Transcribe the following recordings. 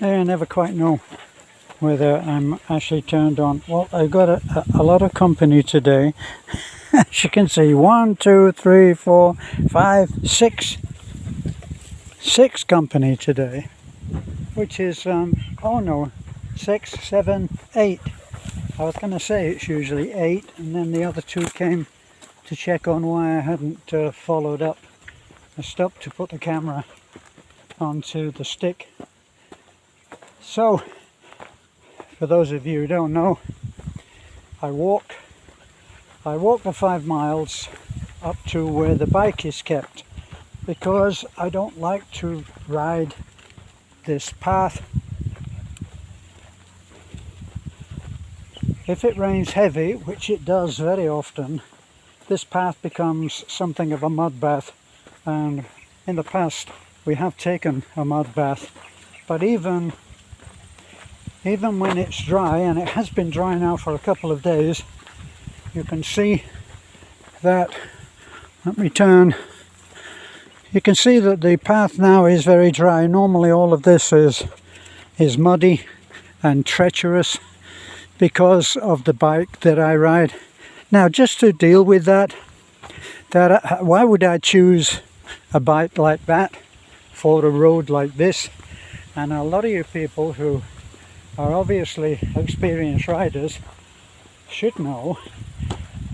I never quite know whether I'm actually turned on. Well, I've got a lot of company today. As you can see, 1, 2, 3, 4, 5, 6 company today, which is oh no, 6, 7, 8. I was going to say it's usually 8, and then the other 2 came to check on why I hadn't followed up. I stopped to put the camera onto the stick. So, for those of you who don't know, I walk the 5 miles up to where the bike is kept, because I don't like to ride this path. If it rains heavy, which it does very often, this path becomes something of a mud bath, and in the past we have taken a mud bath, but even when it's dry, and it has been dry now for a couple of days, you can see that, let me turn, you can see that the path now is very dry. Normally all of this is muddy and treacherous because of the bike that I ride. Now, just to deal with that why would I choose a bike like that for a road like this? And a lot of you people who are obviously experienced riders should know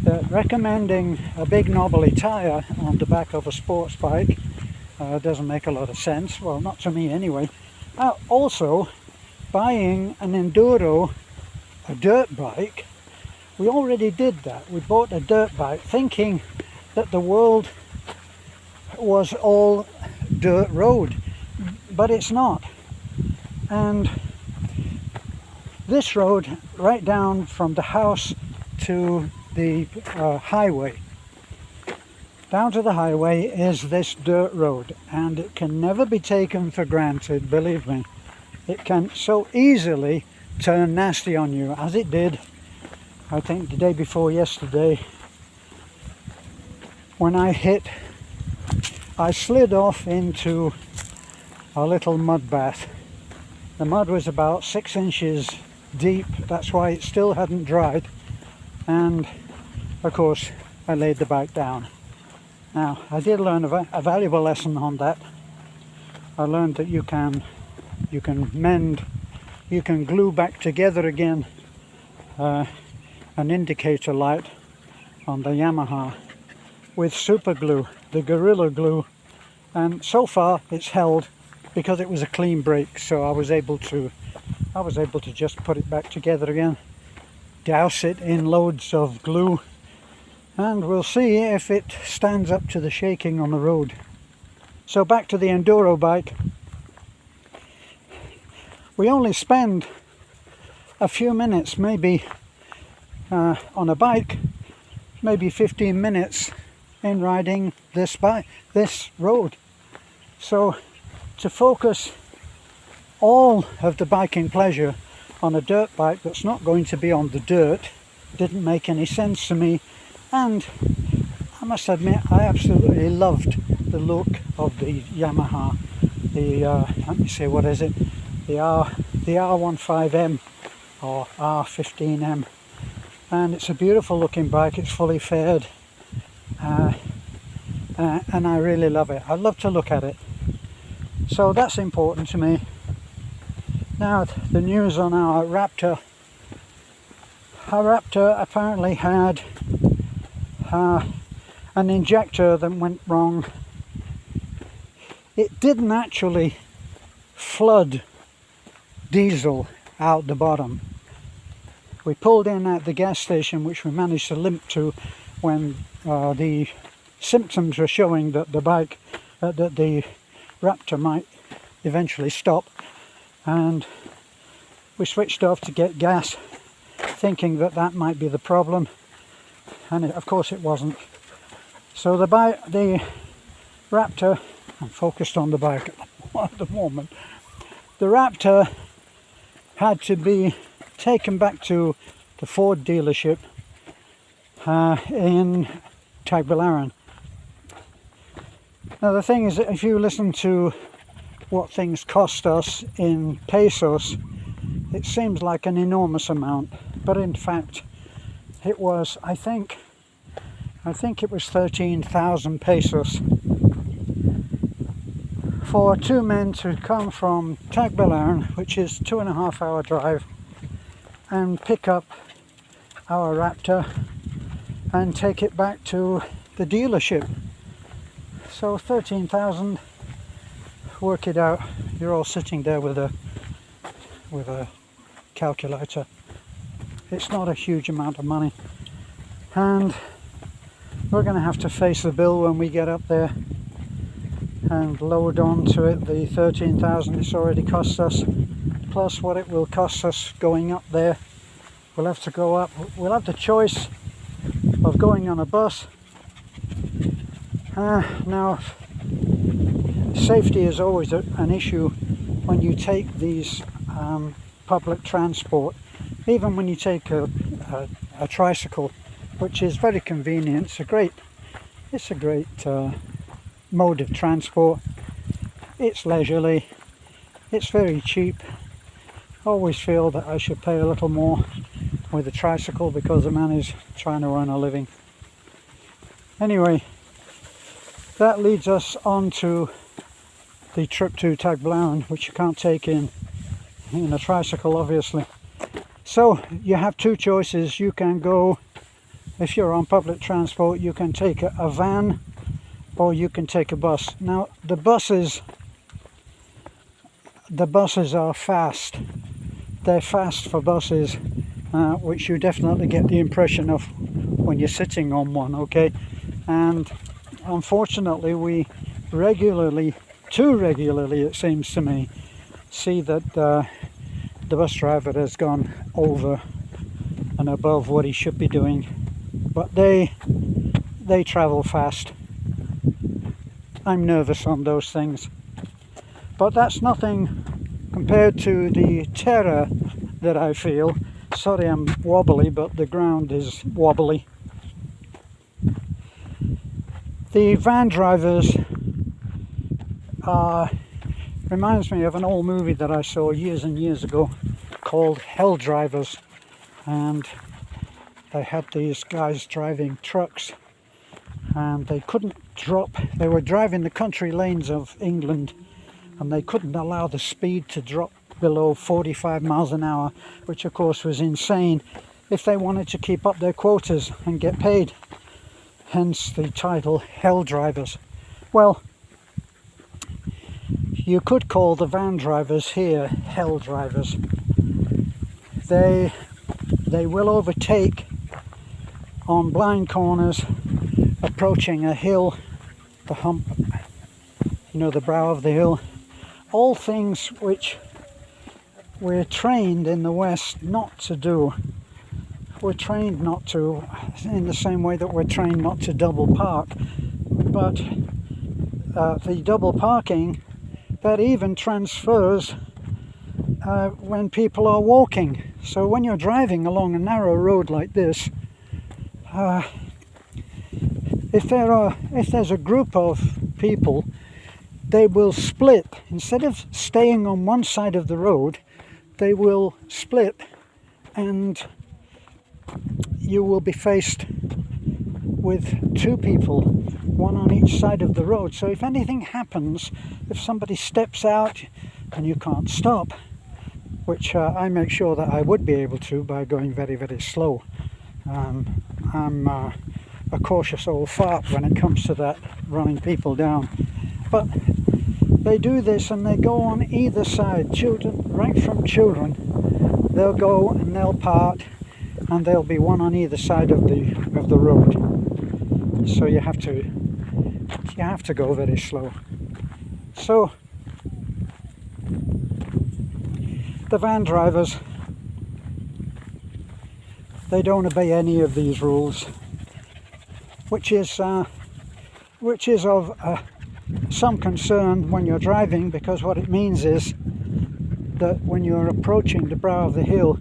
that recommending a big knobbly tyre on the back of a sports bike doesn't make a lot of sense. Well, not to me anyway. Also, buying an enduro, a dirt bike, we already did that. We bought a dirt bike thinking that the world was all dirt road, but it's not. And this road, right down from the house to the highway, down to the highway, is this dirt road, and it can never be taken for granted, believe me. It can so easily turn nasty on you, as it did, I think, the day before yesterday, when I slid off into a little mud bath. The mud was about 6 inches deep, that's why it still hadn't dried, and of course I laid the bike down. Now, I did learn a valuable lesson on that. I learned that you can glue back together again an indicator light on the Yamaha with super glue, the Gorilla Glue, and so far it's held because it was a clean break, so I was able to just put it back together again, douse it in loads of glue, and we'll see if it stands up to the shaking on the road. So back to the enduro bike. We only spend a few minutes, maybe on a bike, maybe 15 minutes in riding this road. So to focus all of the biking pleasure on a dirt bike that's not going to be on the dirt didn't make any sense to me, and I must admit I absolutely loved the look of the Yamaha, let me see, what is it, the R15M or R15M, and it's a beautiful looking bike. It's fully fared, and I really love it. I love to look at it, so that's important to me. Now, the news on our Raptor. Our Raptor apparently had an injector that went wrong. It didn't actually flood diesel out the bottom. We pulled in at the gas station, which we managed to limp to when the symptoms were showing that the bike, that the Raptor might eventually stop, and we switched off to get gas, thinking that that might be the problem, and of course it wasn't. So the Raptor, I'm focused on the bike at the moment, the Raptor had to be taken back to the Ford dealership in Tagbilaran. Now the thing is that if you listen to what things cost us in pesos, it seems like an enormous amount, but in fact it was, I think it was 13,000 pesos for two men to come from Tagbilaran, which is 2.5 hour drive, and pick up our Raptor and take it back to the dealership. So 13,000, work it out. You're all sitting there with a calculator. It's not a huge amount of money, and we're going to have to face the bill when we get up there and load onto it the 13,000 it's already cost us, plus what it will cost us going up there. We'll have to go up. We'll have the choice of going on a bus. Now, safety is always an issue when you take these public transport, even when you take a tricycle, which is very convenient. It's a great mode of transport. It's leisurely, it's very cheap. I always feel that I should pay a little more with a tricycle because the man is trying to earn a living. Anyway, that leads us on to the trip to Tagbilaran, which you can't take in a tricycle, obviously. So you have two choices. You can go, if you're on public transport, you can take a van, or you can take a bus. Now the buses are fast. They're fast for buses, which you definitely get the impression of when you're sitting on one, okay? And unfortunately we too regularly it seems to me, see that the bus driver has gone over and above what he should be doing. But they travel fast. I'm nervous on those things. But that's nothing compared to the terror that I feel. Sorry I'm wobbly, but the ground is wobbly. The van drivers reminds me of an old movie that I saw years and years ago called Hell Drivers, and they had these guys driving trucks, and they couldn't drop. They were driving the country lanes of England, and they couldn't allow the speed to drop below 45 miles an hour, which of course was insane if they wanted to keep up their quotas and get paid. Hence the title Hell Drivers. Well, you could call the van drivers here hell drivers. They will overtake on blind corners, approaching a hill, the hump, the brow of the hill. All things which we're trained in the West not to do. We're trained not to, in the same way that we're trained not to double park. But the double parking, that even transfers when people are walking. So when you're driving along a narrow road like this, if there's a group of people, they will split. Instead of staying on one side of the road, they will split, and you will be faced with two people, one on each side of the road. So if anything happens, if somebody steps out and you can't stop, which I make sure that I would be able to by going very, very slow. I'm a cautious old fart when it comes to that, running people down. But they do this, and they go on either side. Children, right from children, they'll go and they'll part, and there'll be one on either side of the road. So you have to go very slow. So the van drivers, they don't obey any of these rules, which is of some concern when you're driving, because what it means is that when you're approaching the brow of the hill,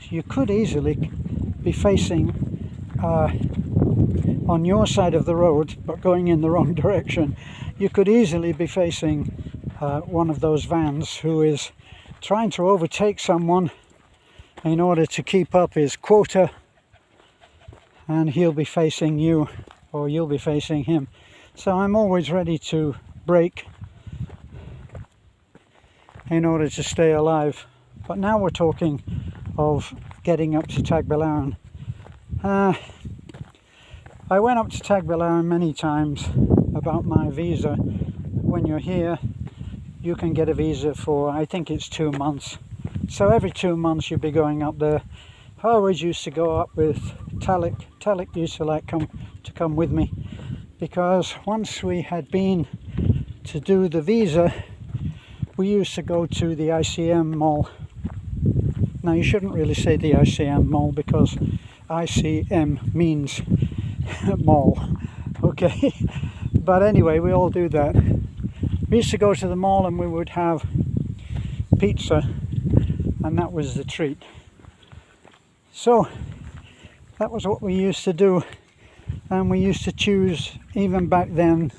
you could easily be facing on your side of the road, but going in the wrong direction. You could easily be facing one of those vans who is trying to overtake someone in order to keep up his quota, and he'll be facing you or you'll be facing him. So I'm always ready to brake in order to stay alive. But now we're talking of getting up to Tagbilaran. I went up to Tagbilaran many times about my visa. When you're here, you can get a visa for, I think it's 2 months. So every 2 months you'd be going up there. I always used to go up with Talik. Talik used to like to come with me, because once we had been to do the visa, we used to go to the ICM mall. Now you shouldn't really say the ICM mall, because ICM means mall, okay? But anyway, we all do that. We used to go to the mall and we would have pizza, and that was the treat. So that was what we used to do, and we used to choose, even back then,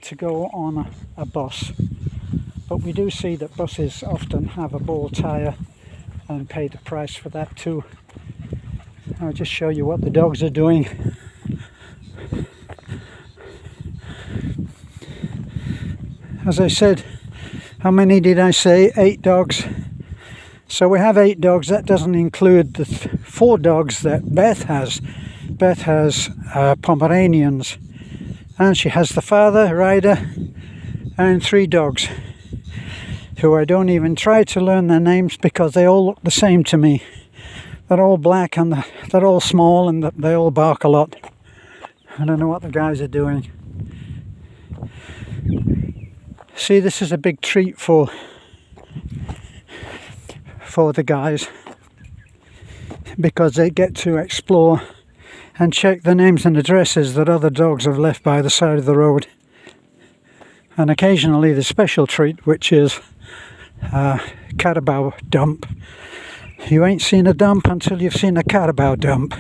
to go on a bus. But we do see that buses often have a ball tyre and pay the price for that too. I'll just show you what the dogs are doing. As I said, how many did I say? 8 dogs. So we have 8 dogs. That doesn't include the 4 dogs that Beth has. Beth has Pomeranians, and she has the father, Ryder, and 3 dogs who I don't even try to learn their names, because they all look the same to me. They're all black and they're all small, and they all bark a lot. I don't know what the guys are doing. See, this is a big treat for the guys, because they get to explore and check the names and addresses that other dogs have left by the side of the road. And occasionally the special treat, which is a carabao dump. You ain't seen a dump until you've seen a carabao dump.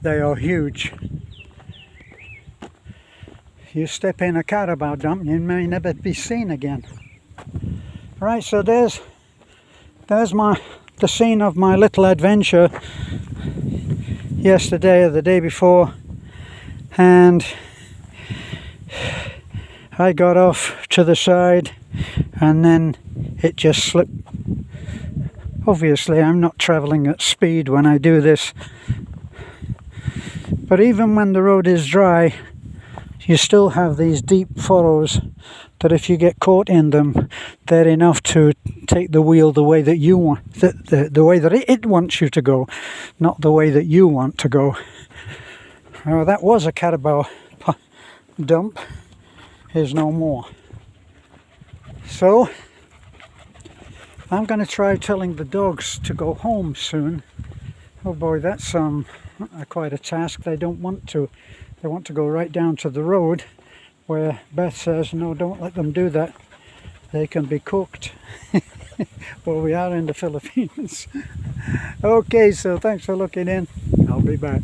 They are huge. You step in a carabao dump, you may never be seen again. Right, so there's the scene of my little adventure yesterday or the day before, and I got off to the side and then it just slipped. Obviously I'm not travelling at speed when I do this, but even when the road is dry, you still have these deep furrows that if you get caught in them, they're enough to take the wheel the way that you want, the way that it wants you to go, not the way that you want to go. That was a carabao dump, is no more. So I'm going to try telling the dogs to go home soon. Oh boy, that's quite a task. They don't want to. They want to go right down to the road, where Beth says, no, don't let them do that. They can be cooked. Well, we are in the Philippines. Okay, so thanks for looking in. I'll be back.